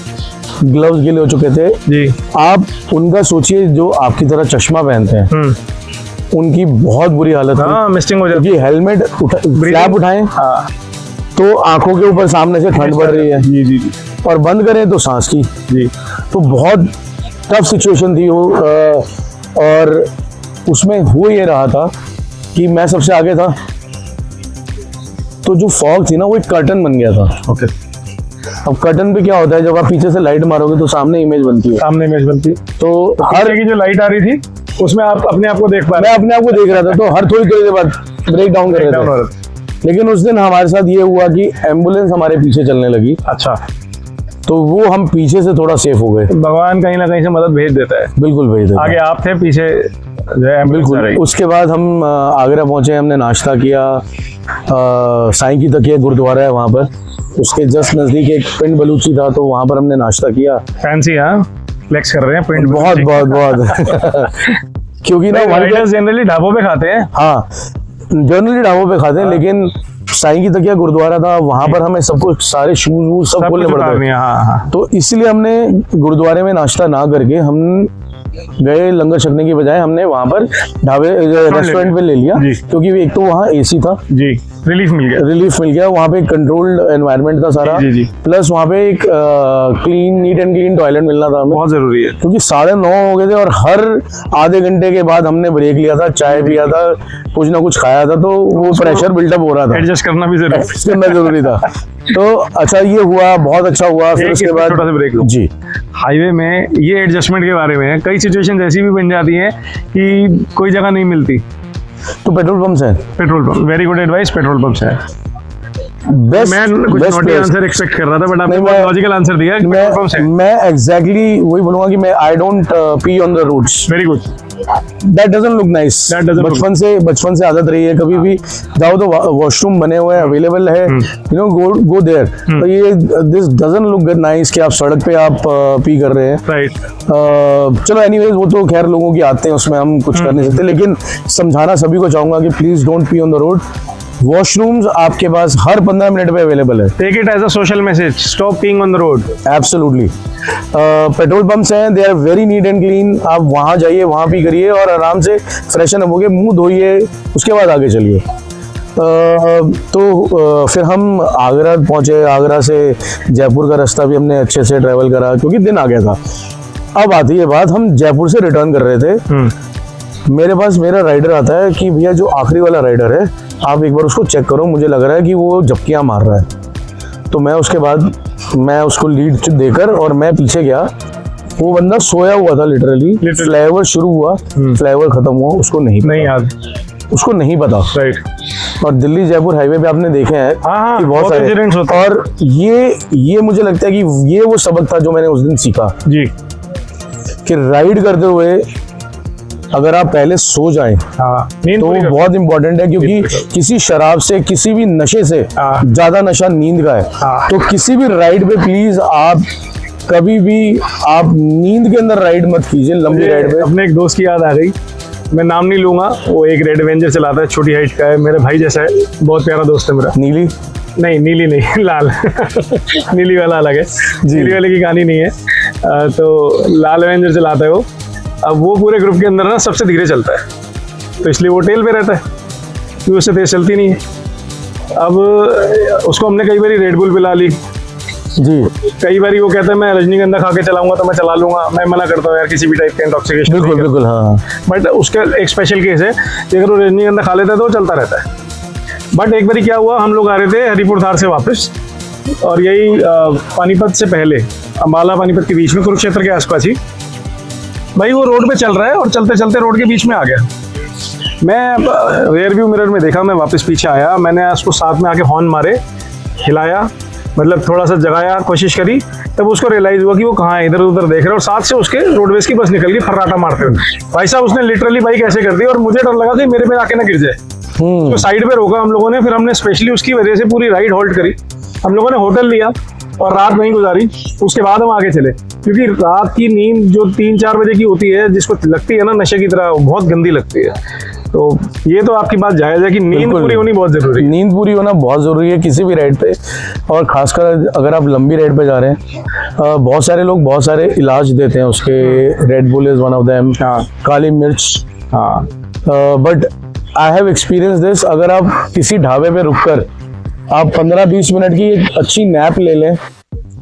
ग्लव्स गीले हो चुके थे। जी। आप उनका सोचिए जो आपकी तरह चश्मा पहनते हैं, उनकी बहुत बुरी हालत थी। हाँ, मिस्टिंग हो जाती क्योंकि हेलमेट फ्लैप उठाएं हाँ। तो आंखों के ऊपर सामने से ठंड पड़ रही है, जी जी जी और बंद करें तो सांस की। जी। तो बहुत टफ सिचुएशन थी वो। और उसमें हो ये रहा था कि मैं सबसे आगे था, तो जो फॉग थी ना वो एक कर्टन बन गया था। ओके। अब कर्टन पे क्या होता है, जब आप पीछे से लाइट मारोगे तो सामने इमेज बनती है। सामने इमेज बनती। तो हर की जो लाइट आ रही थी उसमें आप अपने आप को देख पा मैं अपने आप को देख रहा था, तो हर थोड़ी देर के बाद ब्रेक डाउन कर रहे थे। लेकिन उस दिन हमारे साथ ये हुआ कि एम्बुलेंस हमारे पीछे चलने लगी, अच्छा। तो वो हम पीछे से थोड़ा सेफ हो गए। भगवान कहीं ना कहीं से मदद भेज देता है। बिल्कुल भेज देते आगे आप थे, पीछे जो है एम्बुलेंस आ रही। उसके बाद हम आगरा पहुंचे, हमने नाश्ता किया। साईं की तकिया गुरुद्वारा है वहाँ पर, उसके जस्ट नजदीक एक पिंड बलूची था, तो वहाँ पर हमने नाश्ता किया। फैंसी, हाँ, फ्लेक्स कर रहे हैं पिंड। बहुत बहुत बहुत क्योंकि ना राइडर्स जनरली ढाबों पे खाते हैं। हाँ, जनरली ढाबों पे खाते हैं, लेकिन साईं की तकिया गुरुद्वारा था, वहां पर हमें सबको सारे शूज वूज सब खोलने पड़ते थे। हाँ। तो इसलिए हमने गुरुद्वारे में नाश्ता ना करके हम गए, लंगर छकने की बजाय हमने वहां पर ढाबे रेस्टोरेंट पे ले लिया, क्योंकि एक तो वहाँ एसी था जी, रिलीफ मिल गया। वहाँ पे कंट्रोल्ड एनवायरनमेंट था सारा, प्लस वहाँ पे एक नीट एंड क्लीन टॉयलेट मिलना था हमें, बहुत जरूरी है। क्योंकि 9:30 हो गए थे और हर आधे घंटे के बाद हमने ब्रेक लिया था, चाय पिया था, कुछ ना कुछ खाया था, तो वो प्रेशर बिल्डअप हो रहा था, एडजस्ट करना भी जरूरी था। तो अच्छा ये हुआ, बहुत अच्छा हुआ। फिर उसके बाद छोटा सा ब्रेक जी, हाईवे में ये एडजस्टमेंट के बारे में कई सिचुएशन ऐसी भी बन जाती हैं कि कोई जगह नहीं मिलती, तो पेट्रोल पंप है। Petrol pump, very good advice, petrol pump है। बेस्ट, मैं कुछ नॉटी आंसर एक्सपेक्ट कर रहा था, बट आपने बहुत लॉजिकल आंसर दिया। पेट्रोल पंप से मैं एग्जैक्टली वही बोलूंगा कि मैं I don't pee on the roads. Very good. That doesn't look nice. बचपन से आदत रही है, कभी भी जाओ तो वॉशरूम बने हुए हैं, अवेलेबल है, यू नो, गो देयर। तो ये दिस डजंट लुक नाइस कि आप सड़क पे आप पी कर रहे हैं। राइट। चलो एनीवेज, वो तो खैर लोगों की आते हैं, उसमें हम कुछ कर नहीं सकते, लेकिन समझाना सभी को चाहूंगा कि please don't pee on the road. Washrooms आपके पास हर 15 मिनट पे अवेलेबल है। Take it as a social message, stop peeing on the road. Absolutely. Petrol pumps हैं, they are very neat and clean. आप वहाँ जाइए, वहाँ भी करिए और आराम से फ्रेशन अप होके मुंह धोइए, उसके बाद आगे चलिए। फिर हम आगरा पहुँचे। आगरा से जयपुर का रास्ता भी हमने अच्छे से ट्रैवल करा, क्योंकि दिन आ गया था। अब आती है बात, हम जयपुर से रिटर्न कर रहे थे। मेरे पास मेरा राइडर आता है कि भैया जो आखिरी वाला राइडर है, आप एक बार उसको चेक करो, मुझे लग रहा है कि वो झपकियाँ मार रहा है। तो मैं उसके बाद मैं उसको लीड देकर और मैं पीछे गया। वो बंदा सोया हुआ था लिटरली। फ्लाईओवर शुरू हुआ, फ्लाईओवर खत्म हुआ, उसको नहीं याद, उसको नहीं पता। राइट। और दिल्ली जयपुर हाईवे पे आपने देखे हैं कि बहुत सारे एक्सीडेंट्स होते हैं। और ये मुझे लगता है कि ये वो सबक था जो मैंने उस दिन सीखा जी, कि राइड करते हुए अगर आप पहले सो जाएं तो वो बहुत इंपॉर्टेंट है, क्योंकि किसी शराब से, किसी भी नशे से ज्यादा नशा नींद का है। तो किसी भी राइड पे प्लीज आप कभी भी आप नींद के अंदर राइड मत कीजिए, लंबी राइड पे। अपने एक दोस्त की याद आ गई, मैं नाम नहीं लूंगा, वो एक रेड एवेंजर चलाता है, छोटी हाइट का है, मेरे भाई जैसा है, बहुत प्यारा दोस्त है मेरा। नीली नहीं, लाल नीली वाला अलग है, नीली वाले की कहानी नहीं है। तो लाल एवेंजर चलाता है वो। अब वो पूरे ग्रुप के अंदर ना सबसे धीरे चलता है, तो इसलिए वो टेल पे रहता है, क्योंकि उससे तेज चलती नहीं है। अब उसको हमने कई बार रेड बुल पिला ली जी, कई बार वो कहता है मैं रजनीगंधा खा के चलाऊंगा तो मैं चला लूंगा। मैं मना करता हूँ यार, किसी भी टाइप का इंटॉक्सिकेशन। बिल्कुल हाँ। बट उसका एक स्पेशल केस है कि अगर वो रजनीगंधा खा लेता है तो वो चलता रहता है। बट एक बार क्या हुआ, हम लोग आ रहे थे हरिपुर धार से वापस, और यही पानीपत से पहले, अम्बाला पानीपत के बीच में, कुरुक्षेत्र के आसपास ही, भाई वो रोड पे चल रहा है और चलते चलते रोड के बीच में आ गया। मैं रियर व्यू मिरर में देखा, मैं वापस पीछे आया, मैंने उसको साथ में आके हॉर्न मारे, हिलाया, मतलब थोड़ा सा जगाया, कोशिश करी, तब उसको रियलाइज हुआ कि वो कहाँ है, इधर उधर देख रहे हैं, और साथ से उसके रोडवेज की बस निकल गई फर्राटा मारते हुए। भाई साहब उसने लिटरली बाइक ऐसे कर दी और मुझे डर लगा कि मेरे पे आके ना गिर जाए। उसको साइड पे रोका हम लोगों ने, फिर हमने स्पेशली उसकी वजह से पूरी राइड होल्ड करी। हम लोगों ने होटल लिया और रात वहीं गुजारी, उसके बाद हम आगे चले, क्योंकि रात की नींद जो 3-4 बजे की होती है, जिसको लगती है ना नशे की तरह, बहुत गंदी लगती है। तो ये तो आपकी बात जायज़ है कि नींद बिल्कुल। पूरी होनी बहुत ज़रूरी है। नींद पूरी होना बहुत ज़रूरी है किसी भी राइड पे, और खासकर अगर आप लंबी राइड पे जा रहे हैं। बहुत सारे लोग बहुत सारे इलाज देते हैं उसके, red bull is one of them, हाँ। काली मिर्च। हाँ, but I have experience this, अगर आप किसी ढाबे पे रुककर आप 15-20 मिनट की एक अच्छी नैप ले लें,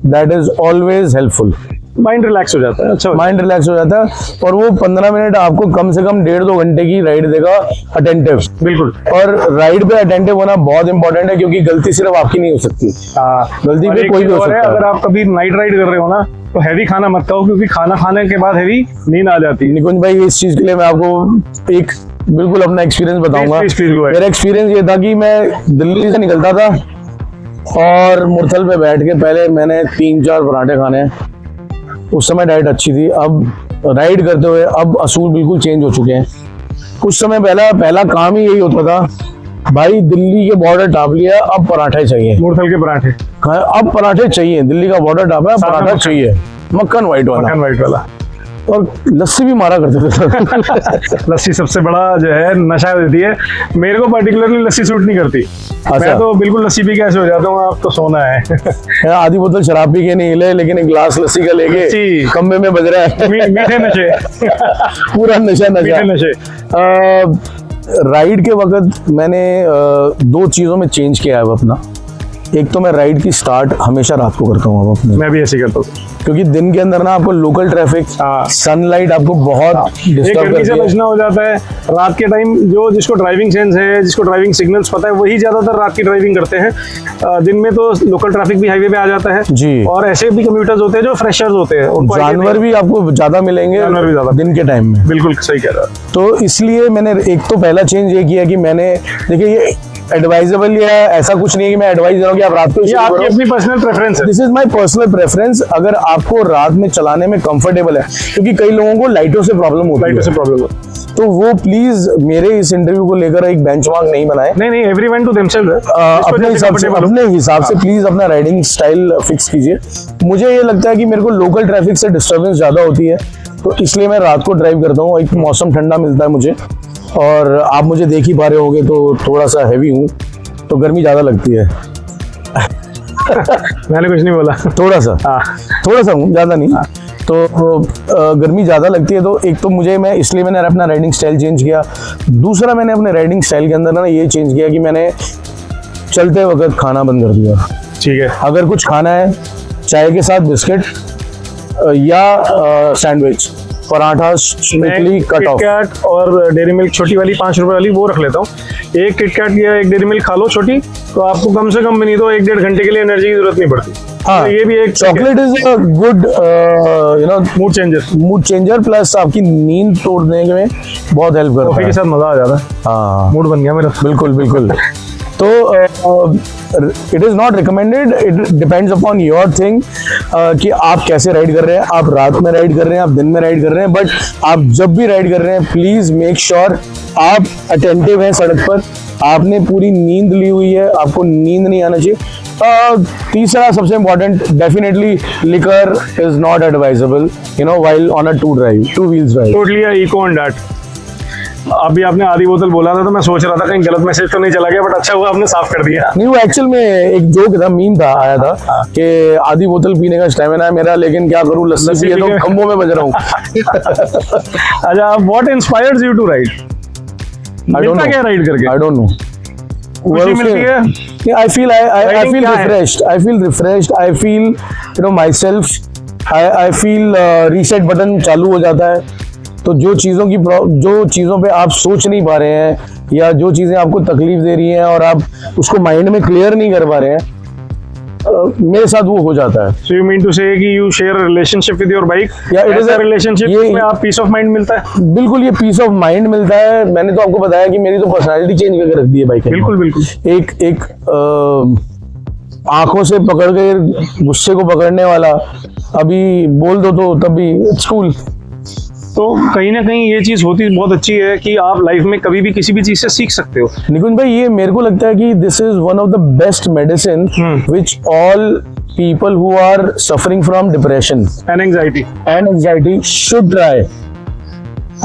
that is always helpful. Mind relax हो जाता है। अच्छा, माइंड रिलैक्स हो जाता है, और वो 15 मिनट आपको कम से कम 1.5-2 घंटे की राइड देगा अटेंटिव। बिल्कुल। और राइड पे अटेंटिव होना बहुत इंपॉर्टेंट है, क्योंकि गलती सिर्फ आपकी नहीं हो सकती, गलती और पे एक कोई चीज़ भी हो और है, सकता अगर है। आप कभी नाइट राइड कर रहे हो ना, तो हैवी खाना मत खाओ, क्योंकि खाना खाने के बाद हैवी नींद आ जाती है। निकुंज भाई, इस चीज के लिए मैं आपको एक बिल्कुल अपना एक्सपीरियंस बताऊंगा। Please, go ahead. मेरा एक्सपीरियंस ये था कि मैं दिल्ली से निकलता था और मुरथल पे बैठ के पहले मैंने 3-4 पराठे खाने। उस समय डाइट अच्छी थी। अब राइड करते हुए अब असूल बिल्कुल चेंज हो चुके हैं। कुछ समय पहला काम ही यही होता था, भाई दिल्ली के बॉर्डर टाप लिया, अब पराठे चाहिए, मुरथल के पराठे, अब पराठे चाहिए, दिल्ली का बॉर्डर टापा है, साथ में पराठा मक्खन। चाहिए, मक्खन व्हाइट वाला, मक्खन वाइट वाला। और लस्सी भी मारा करते थे। लस्सी सबसे बड़ा जो है नशा देती है। मेरे को पर्टिकुलरली लस्सी सूट नहीं करती। मैं तो बिल्कुल लस्सी पी के ऐसे हो जाता हूँ, आप तो सोना है। आधी बोतल शराब पी के नहीं ले, लेकिन एक गिलास लस्सी का लेके लस्सी। कमरे में बज रहा है। मीठे नशे। पूरा नशा मीठे नशे। राइड के वक्त मैंने 2 चीजों में चेंज किया है अब अपना। एक तो मैं राइड की स्टार्ट हमेशा रात को करता हूँ अब अपने, मैं भी ऐसे ही करता हूँ, क्योंकि दिन के अंदर ना आपको लोकल ट्रैफिक, हाँ। सनलाइट आपको बहुत एक डिस्टर्ब गर्मी से करती है। बचना हो जाता है। रात के टाइम जो जिसको ड्राइविंग सेंस है, जिसको ड्राइविंग सिग्नल्स पता है, वही ज्यादातर रात की ड्राइविंग करते हैं। दिन में तो लोकल ट्रैफिक भी हाईवे पे आ जाता है जी। और ऐसे भी कम्यूटर्स होते हैं जो फ्रेशर्स होते हैं, उनको idea जानवर नहीं- भी आपको ज्यादा मिलेंगे जानवर भी ज्यादा। दिन के टाइम में। बिल्कुल सही कह रहा है। तो इसलिए मैंने एक तो पहला चेंज ये किया कि मैंने, देखिए ये एडवाइजेबल या ऐसा कुछ नहीं है कि मैं एडवाइस दे रहा हूँ कि आप रात को ये शुरू आपकी करो। अपनी पर्सनल प्रेफरेंस है। This is my personal preference. अगर आपको रात में चलाने में कंफर्टेबल है, क्योंकि कई लोगों को लाइटों से प्रॉब्लम होती लाइट से है, प्रॉब्लम हो। तो वो प्लीज मेरे इस इंटरव्यू को लेकर एक बेंचमार्क नहीं बनाए। नहीं, एवरीवन टू देमसेल्फ है। अपने हिसाब से प्लीज अपना राइडिंग स्टाइल फिक्स कीजिए। मुझे ये लगता है कि मेरे को लोकल ट्रैफिक से डिस्टर्बेंस ज्यादा होती है, तो इसलिए मैं रात को ड्राइव करता हूँ। एक मौसम ठंडा मिलता है मुझे, और आप मुझे देख ही पा रहे होंगे तो थोड़ा सा हैवी हूँ, तो गर्मी ज्यादा लगती है। मैंने कुछ नहीं बोला। थोड़ा सा हाँ। थोड़ा सा हूँ, ज्यादा नहीं। तो गर्मी ज़्यादा लगती है, तो एक तो इसलिए मैंने अपना राइडिंग स्टाइल चेंज किया। दूसरा, मैंने अपने राइडिंग स्टाइल के अंदर ना ये चेंज किया कि मैंने चलते वक्त खाना बंद कर दिया। ठीक है। अगर कुछ खाना है, चाय के साथ बिस्किट या sandwich, paratha strictly cut off. KitKat और डेयरी मिल्क छोटी वाली 5 रुपए वाली वो रख लेता हूँ। एक किटकैट या एक डेयरी मिल्क खा लो छोटी, तो आपको कम से कम भी नहीं तो 1-1.5 घंटे के लिए एनर्जी की जरूरत नहीं पड़ती। हाँ, तो ये भी एक chocolate is a good mood changer. Plus आपकी नींद तोड़ने में बहुत हेल्प करता कॉफी है। के साथ मजा आ जाता है। हाँ, मूड बन गया मेरा। बिल्कुल बिल्कुल। तो it is not recommended, it depends upon your thing कि आप कैसे राइड कर रहे हैं। आप रात में राइड कर रहे हैं, आप दिन में राइड कर रहे हैं, बट आप जब भी राइड कर रहे हैं प्लीज़ मेक श्योर आप अटेंटिव हैं सड़क पर, आपने पूरी नींद ली हुई है, आपको नींद नहीं आना चाहिए। तीसरा सबसे important, definitely liquor is not advisable while on a two wheels drive. Totally eco on that. अभी आपने आधी बोतल बोला था, तो मैं सोच रहा था कहीं गलत मैसेज तो नहीं चला गया, बट अच्छा हुआ आपने साफ कर दिया। नहीं, वो एक्चुअल में एक जोक था, मीम था, आया था कि आधी बोतल पीने का स्टेमिना है मेरा, लेकिन क्या करूं, लस्सी पिए तो खंभों में बज रहा हूं। अच्छा, what inspires you to ride? मिलता क्या राइड करके? I don't know. खुशी मिलती है? I feel Riding क्या है? refreshed. I feel refreshed. I feel myself. I feel reset button चालू हो जाता है। तो जो चीज़ों पे आप सोच नहीं पा रहे हैं, या जो चीज़ें आपको तकलीफ दे रही हैं और आप उसको माइंड में क्लियर नहीं कर पा रहे हैं, मेरे साथ वो हो जाता है। So you mean to say कि you share a relationship with your bike? Yeah, it is ऐसा a- relationship ये- में आप पीस ऑफ माइंड मिलता है? बिल्कुल, ये पीस ऑफ माइंड मिलता है। मैंने तो आपको बताया कि मेरी तो पर्सनालिटी चेंज करके रख दी है बाइक ने। बिल्कुल बिल्कुल। एक आंखों से पकड़ के गुस्से को पकड़ने वाला, अभी बोल दो तो तब भी इट्स कूल। तो कहीं ना कहीं ये चीज होती बहुत अच्छी है कि आप लाइफ में कभी भी किसी भी चीज से सीख सकते हो। निकुंज भाई, ये मेरे को लगता है कि this is one of the best medicine which all people who are suffering from depression and anxiety should try,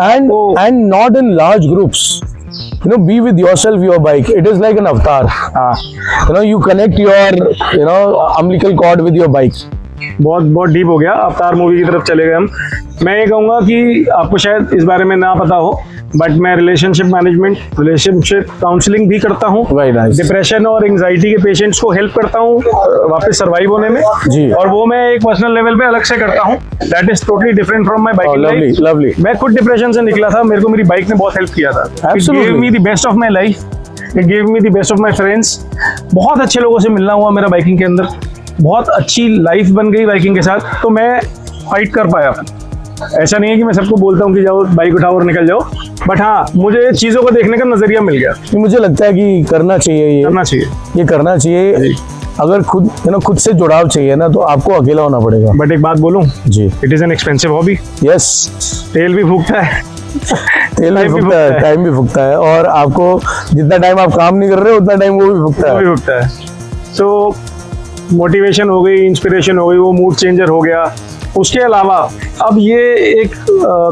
and not in large groups. you know, be with yourself, your bike. It is like an avatar. हाँ, You know, you connect your, you know, umbilical cord with your bike. बहुत deep हो गया, Avatar movie की तरफ चले गए हम। मैं ये कहूँगा कि आपको शायद इस बारे में ना पता हो, बट मैं रिलेशनशिप मैनेजमेंट, रिलेशनशिप काउंसलिंग भी करता हूँ। Very nice. डिप्रेशन और एंजाइटी के पेशेंट्स को हेल्प करता हूँ वापस सर्वाइव होने में। जी। और वो मैं एक पर्सनल लेवल पे अलग से करता हूँ। That is totally different from my Oh, lovely, biking lovely. मैं खुद डिप्रेशन से निकला था, मेरे को मेरी बाइक ने बहुत हेल्प किया था। Absolutely. It give me the best of my life, it give me the best of my friends. बहुत अच्छे लोगों से मिलना हुआ मेरा बाइकिंग के अंदर, बहुत अच्छी लाइफ बन गई बाइकिंग के साथ। तो मैं फाइट कर पाया। ऐसा नहीं है कि मैं सबको बोलता हूँ कि जाओ बाइक उठाओ और निकल जाओ, बट हाँ, मुझे चीज़ों को देखने का नजरिया मिल गया। ये मुझे लगता है कि करना चाहिए, करना चाहिए, ये करना चाहिए। अगर खुद, you know, खुद से जुड़ाव चाहिए ना, तो आपको अकेला होना पड़ेगा। बट एक बात बोलूँ, जी, it is an expensive hobby. Yes, तेल भी फूकता है, तेल भी फूकता है, टाइम भी फूकता है, और आपको जितना टाइम आप काम नहीं कर रहे उतना टाइम वो भी फूकता वो भी है। फूकता है। सो मोटिवेशन हो गई, इंस्पिरेशन हो गई, वो मूड चेंजर हो गया। उसके अलावा अब ये एक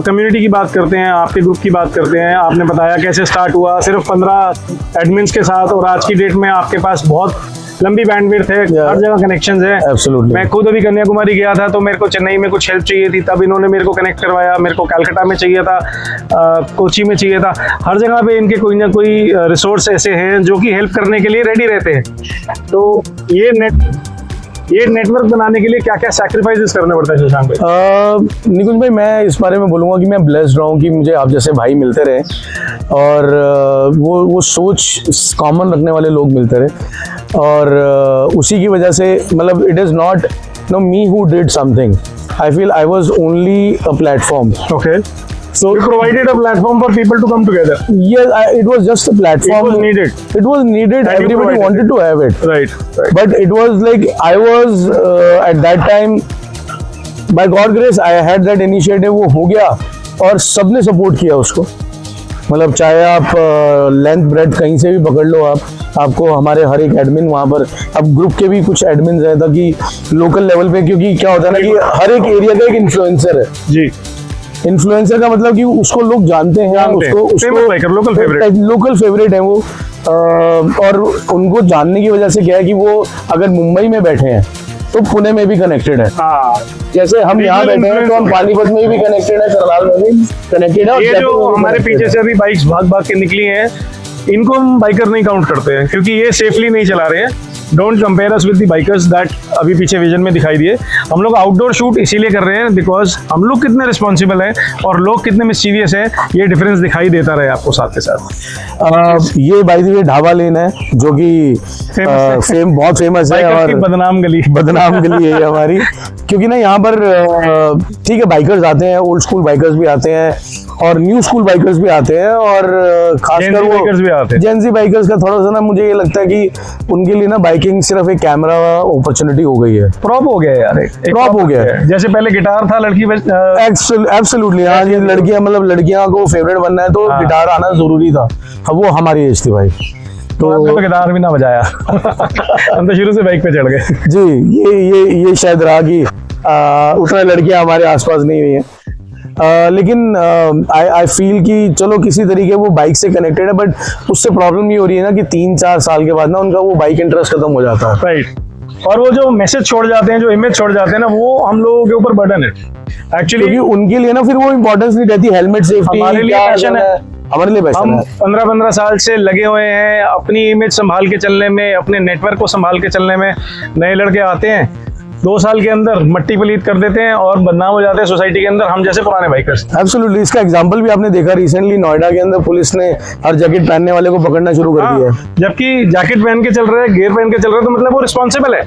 कम्युनिटी की बात करते हैं, आपके ग्रुप की बात करते हैं। आपने बताया कैसे स्टार्ट हुआ, सिर्फ 15 एडमिन्स के साथ, और आज की डेट में आपके पास बहुत लंबी बैंडविड्थ है, हर जगह कनेक्शंस है। Absolutely. मैं खुद अभी कन्याकुमारी गया था, तो मेरे को चेन्नई में कुछ हेल्प चाहिए थी, तब इन्होंने मेरे को कनेक्ट करवाया। मेरे को कलकत्ता में चाहिए था, कोची में चाहिए था। हर जगह पे इनके कोई ना कोई रिसोर्स ऐसे हैं जो कि हेल्प करने के लिए रेडी रहते हैं। तो ये नेटवर्क बनाने के लिए क्या क्या सैक्रिफाइसेस करने पड़ता है शशांक भाई? निकुंज भाई, मैं इस बारे में बोलूँगा कि मैं ब्लेस्ड रहा हूँ कि मुझे आप जैसे भाई मिलते रहे, और वो सोच कॉमन रखने वाले लोग मिलते रहे, और उसी की वजह से, मतलब, it is not know me who did something, I feel I was only a platform. Okay. So you provided a platform for people to come together. Yes, it was just a platform. It was needed. It was needed. And you Everybody provided wanted to have it. Right. But it was like I was at that time, by God grace, I had that initiative. वो हो गया और सबने support किया उसको। मतलब चाहे आप लेंथ ब्रेड कहीं से भी पकड़ लो, आपको हमारे हर एक एडमिन वहाँ पर, अब ग्रुप के भी कुछ एडमिन है ताकि लोकल लेवल पे, क्योंकि क्या होता है ना कि हर एक एरिया का एक इन्फ्लुएंसर है। जी। इन्फ्लुएंसर का मतलब कि उसको लोग जानते हैं, लोकल फेवरेट है वो, और उनको जानने की वजह से क्या है कि वो अगर मुंबई में बैठे हैं तो पुणे में भी कनेक्टेड है। हाँ, जैसे हम यहाँ बैठे हैं तो हम पानीपत में भी कनेक्टेड है, करनाल में भी कनेक्टेड है। और ये जो हमारे पीछे से अभी बाइक्स भाग भाग के निकली हैं, इनको हम बाइकर नहीं काउंट करते हैं, क्योंकि ये सेफली नहीं चला रहे हैं। Don't compare us with the bikers that अभी पीछे विजन में दिखाई दिए। हम लोग आउटडोर शूट इसीलिए कर रहे हैं बिकॉज हम लोग कितने रिस्पॉन्सिबल हैं और लोग कितने मिस्चीवियस हैं, ये डिफरेंस दिखाई देता रहे आपको साथ के साथ। ये बाय द वे ढाबा लेन है, जो कि बहुत फेमस है, और बदनाम गली है ये हमारी। क्योंकि ना यहाँ पर ठीक है, बाइकर्स आते हैं, ओल्ड स्कूल बाइकर्स भी आते हैं और न्यू स्कूल बाइकर्स भी आते हैं, और खासकर वो बाइकर्स भी आते हैं। जेन ज़ी बाइकर्स का थोड़ा सा ना मुझे ये लगता है कि उनके लिए ना बाइकिंग सिर्फ एक कैमरा अपॉर्चुनिटी हो गई है, प्रॉप हो गया यार, प्रॉप हो गया है। जैसे पहले गिटार था, लड़की एब्सोल्युटली, हाँ, ये लड़कियां, मतलब लड़कियां को फेवरेट बनना है तो गिटार आना जरूरी था। अब वो हमारी एज थी भाई, तो गिटार भी ना बजाया। हम तो शुरू से बाइक पे चढ़ गए। जी, ये शायद रहा कि उतना लड़कियां हमारे आसपास नहीं हुई हैं, लेकिन आई फील कि चलो किसी तरीके वो बाइक से कनेक्टेड है, बट उससे प्रॉब्लम ये हो रही है ना कि 3-4 साल के बाद ना उनका वो बाइक इंटरेस्ट खत्म हो जाता है। राइट। और वो जो मैसेज छोड़ जाते हैं, जो इमेज छोड़ जाते हैं ना, वो हम लोगों के ऊपर बर्डन है एक्चुअली, क्योंकि उनके लिए ना फिर वो इंपॉर्टेंस नहीं रहती। हेलमेट सेफ्टी हमारे लिए पैशन है, हमारे लिए पैशन हम है। 15-15 साल से लगे हुए हैं अपनी इमेज संभाल के चलने में, अपने नेटवर्क को संभाल के चलने में। नए लड़के आते हैं, 2 साल के अंदर मट्टी पलीत कर देते हैं और बदनाम हो जाते हैं सोसाइटी के अंदर, हम जैसे पुराने बाइकर्स। एब्सोल्युटली, इसका एग्जांपल भी आपने देखा रिसेंटली, नोएडा के अंदर पुलिस ने हर जैकेट पहनने वाले को पकड़ना शुरू कर दिया है। जबकि जैकेट पहन के चल रहे हैं, गियर पहन के चल रहे हैं, तो मतलब वो रिस्पॉन्सिबल है।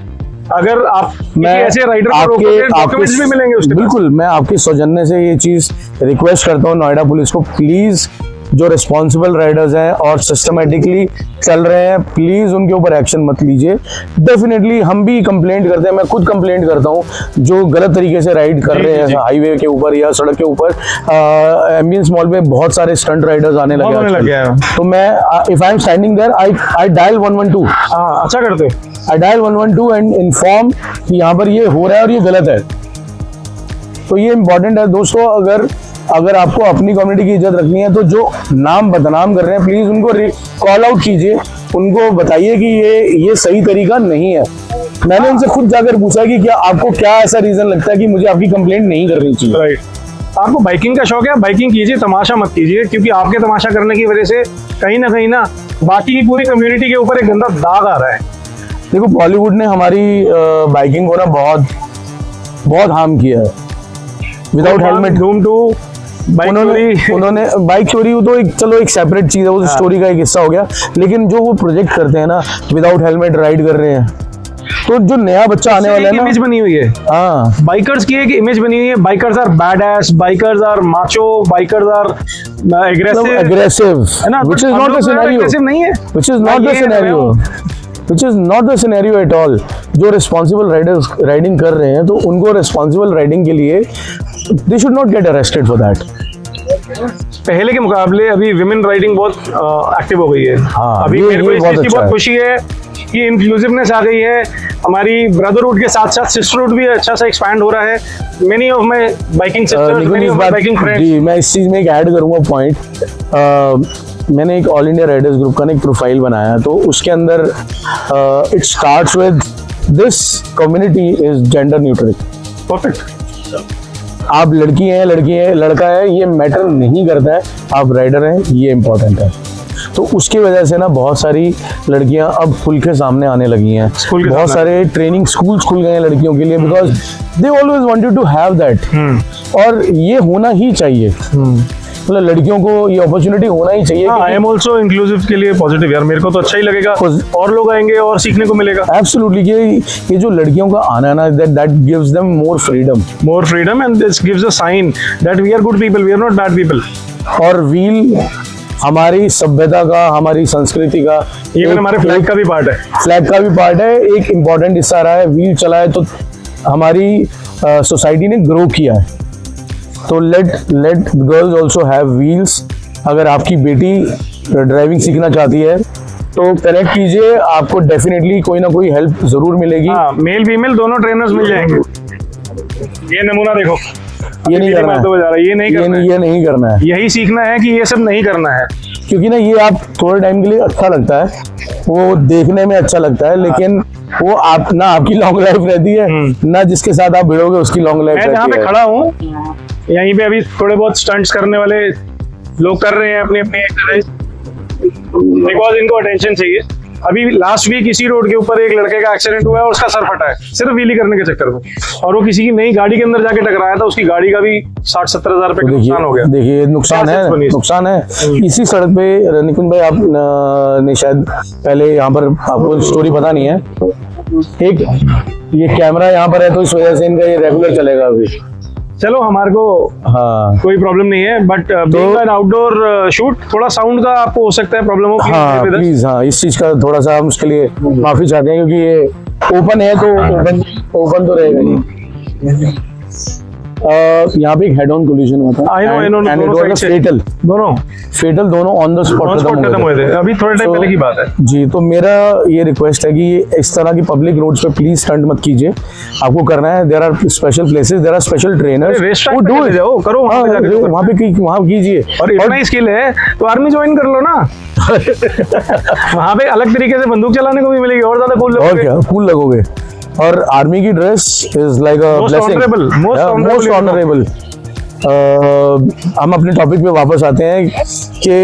अगर आप ऐसे राइडर को रोकोगे, डॉक्यूमेंट्स भी मिलेंगे उसके। बिल्कुल, मैं आपके सौजन्य से ये चीज रिक्वेस्ट करता हूँ नोएडा पुलिस को, प्लीज जो रिस्पॉन्सिबल राइडर्स हैं और सिस्टमेटिकली चल रहे हैं, प्लीज उनके ऊपर एक्शन मत लीजिए। डेफिनेटली हम भी कंप्लेंट करते हैं, मैं खुद कंप्लेंट करता हूँ, जो गलत तरीके से राइड कर रहे हैं हाईवे के ऊपर या सड़क के ऊपर। एम्बियंस मॉल में बहुत सारे स्टंट राइडर्स आने लगे हैं, तो मैं if I am standing there, I dial 112। अच्छा करते हो। आई डायल 112 एंड इन्फॉर्म कि यहाँ पर ये हो रहा है और ये गलत है। तो ये इम्पोर्टेंट है दोस्तों। अगर अगर आपको अपनी कम्युनिटी की इज्जत रखनी है तो जो नाम बदनाम कर रहे हैं प्लीज उनको कॉल आउट कीजिए, उनको बताइए कि ये सही तरीका नहीं है। मैंने उनसे खुद जाकर पूछा कि क्या आपको क्या ऐसा रीजन लगता है कि मुझे आपकी कंप्लेंट नहीं करनी चाहिए। राइट, आपको बाइकिंग का शौक है, बाइकिंग कीजिए, तमाशा मत कीजिए, क्योंकि आपके तमाशा करने की वजह से कहीं ना बाकी की पूरी कम्युनिटी के ऊपर एक गंदा दाग आ रहा है। देखो बॉलीवुड ने हमारी बाइकिंग को ना बहुत हार्म किया है। विदाउट हेलमेट धूम टू उन्होंने बाइक चोरी तो एक सेपरेट चीज है, वो स्टोरी का एक हिस्सा हो गया, लेकिन जो वो प्रोजेक्ट करते हैं ना विदाउट हेलमेट राइड कर रहे हैं, तो जो नया बच्चा आने वाला है ना, इमेज बनी हुई है। हाँ, बाइकर्स की एक इमेज बनी हुई है, bikers are badass, bikers are macho, bikers are aggressive, है ना, which is not the scenario, aggressive नहीं है, which is not the scenario, which is not the scenario at all। जो रिस्पॉन्सिबल राइडर्स राइडिंग कर रहे हैं तो उनको रिस्पॉन्सिबल राइडिंग के लिए they should not get arrested for that। पहले के मुकाबले अभी विमेन राइडिंग बहुत एक्टिव हो गई है। हाँ, अभी ये मेरे को इस बहुत चीज़ की अच्छा बहुत है। खुशी है कि इंक्लूसिवनेस आ गई है, हमारी ब्रदरहुड के साथ साथ सिस्टरहुड भी अच्छा सा एक्सपैंड हो रहा है। Many of my biking sisters, many of my biking friends. जी, मैं इस चीज में एक ऐड करूंगा पॉइंट। मैंने एक ऑल इंडिया राइडर्स ग्रुप का एक प्रोफाइल बनाया, तो उसके अंदर it starts with this community is gender neutral. Perfect. आप लड़की हैं लड़का है, ये मैटर नहीं करता है, आप राइडर हैं ये इम्पोर्टेंट है। तो उसकी वजह से ना बहुत सारी लड़कियां अब खुल के सामने आने लगी हैं, बहुत सारे ट्रेनिंग स्कूल्स खुल गए हैं लड़कियों के लिए, because they always wanted to have that. और ये होना ही चाहिए, मतलब लड़कियों को ये अपॉर्चुनिटी होना ही चाहिए। आई एम ऑल्सो इंक्लूसिव के लिए पॉजिटिव यार, मेरे को तो अच्छा ही लगेगा, और लोग आएंगे और सीखने को मिलेगा। एब्सोल्युटली, ये जो लड़कियों का आना है ना, that gives them more freedom and this gives a sign that we are good people, we are not bad people. और व्हील हमारी सभ्यता का, हमारी संस्कृति का, इवन हमारे फ्लैग का भी पार्ट है, एक इम्पोर्टेंट हिस्सा रहा है। व्हील चला है तो हमारी सोसाइटी ने ग्रो किया है, तो let girls also have wheels. अगर आपकी बेटी ड्राइविंग सीखना चाहती है तो कनेक्ट कीजिए, आपको डेफिनेटली कोई ना कोई हेल्प जरूर मिलेगी। मेल फीमेल दोनों ट्रेनर्स मिल जाएंगे। ये नमूना देखो, ये नहीं करना है, ये नहीं करना है, यही सीखना है कि ये सब नहीं करना है, क्योंकि ना ये आप थोड़े टाइम के लिए अच्छा लगता है, वो देखने में अच्छा लगता है, लेकिन वो आप ना आपकी लॉन्ग लाइफ रहती है, ना जिसके साथ आप भिड़ोगे उसकी लॉन्ग लाइफ रहती है। मैं जहाँ पे खड़ा हूँ यहीं पे अभी थोड़े बहुत स्टंट्स करने वाले लोग कर रहे हैं अपनी एक्सरसाइज, बिकॉज इनको अटेंशन चाहिए। अभी लास्ट वीक इसी रोड के ऊपर एक लड़के का एक्सीडेंट हुआ है और उसका सर फटा है सिर्फ व्हीली करने के चक्कर में, और वो किसी की नई गाड़ी के अंदर जाके टकराया था, उसकी गाड़ी का भी 60-70 हजार रुपए का नुकसान हो गया। देखिए नुकसान है। इसी सड़क पे निकुंज भाई, आप ने शायद पहले यहाँ पर, आपको स्टोरी पता नहीं है, एक ये कैमरा यहाँ पर है तो इस वजह से इनका ये रेगुलर चलेगा अभी। चलो हमारे को कोई प्रॉब्लम नहीं है, but being an outdoor shoot थोड़ा साउंड का आपको हो सकता है प्रॉब्लम हो। प्लीज इस चीज का थोड़ा सा हम उसके लिए माफी चाहते हैं, क्योंकि ये ओपन है तो ओपन तो रहेगा ही। यहाँ पे एक हेड ऑन कोलिजन हुआ था, फेटल दोनों ऑन द स्पॉट खत्म हुए थे। अभी थोड़े टाइम पहले की बात है जी। तो मेरा ये रिक्वेस्ट है कि इस तरह की पब्लिक रोड्स पे प्लीज स्टंट मत कीजिए। आपको करना है, there are special places, there are special trainers, वो डू इट, करो वहाँ पे कीजिए। और इतना ही स्किल है तो आर्मी ज्वाइन कर लो ना। वहाँ पे अलग तरीके से बंदूक चलाने को भी मिलेगी, और ज्यादा कूल लगोगे। और क्या कूल लगोगे। और आर्मी की dress is like a blessing, most honourable. हम अपने टॉपिक पे वापस आते हैं कि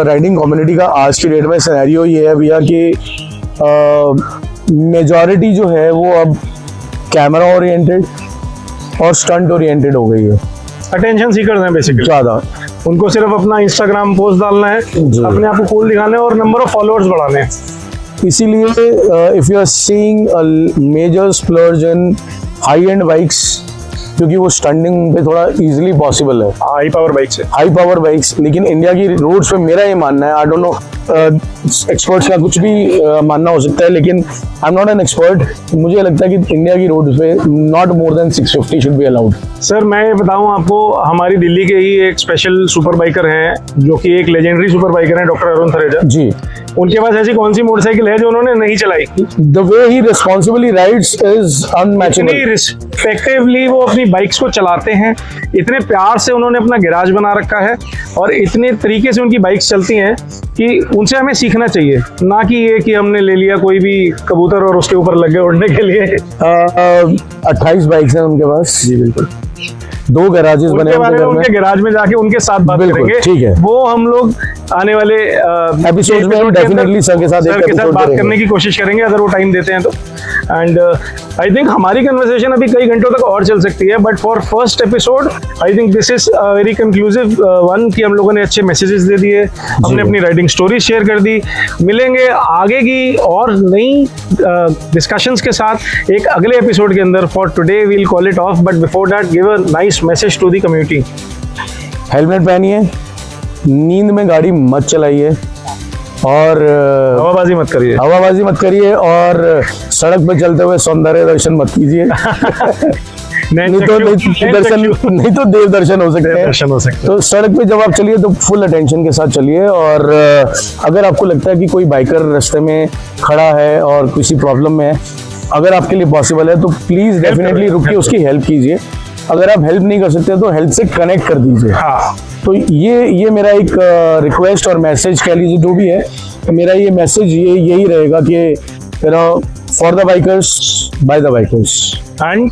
राइडिंग कम्युनिटी का आज की डेट में सिनेरियो ये है भैया कि मेजॉरिटी जो है वो अब कैमरा ओरिएंटेड और स्टंट ओरिएंटेड हो गई है। अटेंशन सीकर्स हैं बेसिकली ज्यादा, उनको सिर्फ अपना इंस्टाग्राम पोस्ट डालना है, अपने आप को कूल दिखाना है और नंबर ऑफ फॉलोअर्स बढ़ाने हैं। इसीलिए if you are seeing a major splurge in high end bikes, क्योंकि वो स्टंटिंग पे थोड़ा इजीली पॉसिबल है, हाई पावर बाइक्स, लेकिन इंडिया की रोड्स पे मेरा ये मानना है, आई डोंट नो एक्सपर्ट्स का कुछ भी मानना हो सकता है, लेकिन I am not an expert. मुझे लगता है कि इंडिया की रोड पे not more than 650 should be allowed. Sir मैं ये बताऊं आपको, हमारी दिल्ली के ही एक स्पेशल सुपर बाइकर हैं जो कि एक लेजेंडरी सुपर बाइकर हैं, डॉक्टर अरुण थरेजा जी। उनके पास ऐसी कौन सी मोटरसाइकिल है जो उन्होंने नहीं चलाई? The way he responsibly rides is unmatchable. इतनी रिस्पेक्टिवली वो अपनी बाइक्स को चलाते हैं, इतने प्यार से उन्होंने अपना गैराज बना रखा है और इतने तरीके से उनकी बाइक्स चलती हैं कि उनसे हमें सीखना चाहिए, ना कि ये कि हमने ले लिया कोई भी कबूतर और उसके ऊपर लग गए उड़ने के लिए। 28 बाइक्स हैं उनके पास। जी बिल्कुल। 2 गैराजेस बने उनके बारे में उनके गैराज में जाके उनके साथ बात करेंगे। ठीक है, वो हम लोग आने वाले एपिसोड में हम डेफिनेटली सर के साथ बात करने की कोशिश करेंगे अगर वो टाइम देते हैं तो। एंड आई थिंक हमारी कन्वर्सेशन अभी कई घंटों तक और चल सकती है, but for first episode I think this is very conclusive one कि हम लोगों ने अच्छे मैसेजेस दे दिए, हमने अपनी राइडिंग स्टोरी शेयर कर दी। मिलेंगे आगे की और नई डिस्कशंस के साथ एक अगले एपिसोड के अंदर। For today we'll call it off, but before that give a nice message to the community. Helmet पहनिए, नींद में गाड़ी मत चलाइए और हवाबाजी मत करिए और सड़क पे चलते हुए सौंदर्य दर्शन मत कीजिए। नहीं तो देव दर्शन हो सकते हैं। तो सड़क पे जब आप चलिए तो फुल अटेंशन के साथ चलिए, और अगर आपको लगता है कि कोई बाइकर रास्ते में खड़ा है और किसी प्रॉब्लम में है, अगर आपके लिए पॉसिबल है तो प्लीज डेफिनेटली रुकिए, उसकी हेल्प कीजिए। अगर आप हेल्प नहीं कर सकते तो हेल्प से कनेक्ट कर दीजिए। हाँ। तो ये मेरा एक रिक्वेस्ट और मैसेज कह लीजिए, जो भी है मेरा ये मैसेज यही रहेगा कि for the bikers, by the bikers and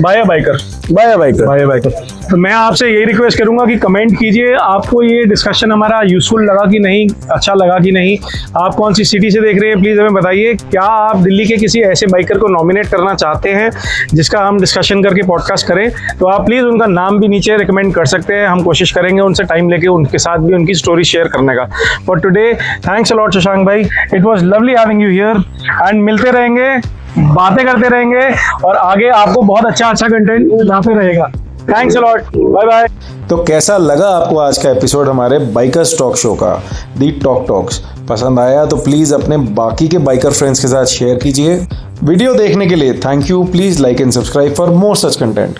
by a biker. तो मैं आपसे यही रिक्वेस्ट करूंगा कि कमेंट कीजिए, आपको ये डिस्कशन हमारा यूजफुल लगा कि नहीं, अच्छा लगा कि नहीं। आप कौन सी सिटी से देख रहे हैं प्लीज़ हमें बताइए। क्या आप दिल्ली के किसी ऐसे बाइकर को नॉमिनेट करना चाहते हैं जिसका हम डिस्कशन करके पॉडकास्ट करें, तो आप प्लीज़ उनका नाम भी नीचे रिकमेंड कर सकते हैं। हम कोशिश करेंगे उनसे टाइम लेके उनके साथ भी उनकी स्टोरी शेयर करने का। For today thanks a lot Shashank भाई, it was lovely having you here and मिलते रहेंगे, बातें करते रहेंगे और आगे आपको बहुत अच्छा कंटेंट लाते रहेगा। Thanks a lot, bye bye. तो कैसा लगा आपको आज का एपिसोड हमारे बाइकर्स टॉक शो का, दी टॉक टॉक्स? पसंद आया तो प्लीज़ अपने बाकी के बाइकर फ्रेंड्स के साथ शेयर कीजिए। वीडियो देखने के लिए thank you. Please like and subscribe for more such content.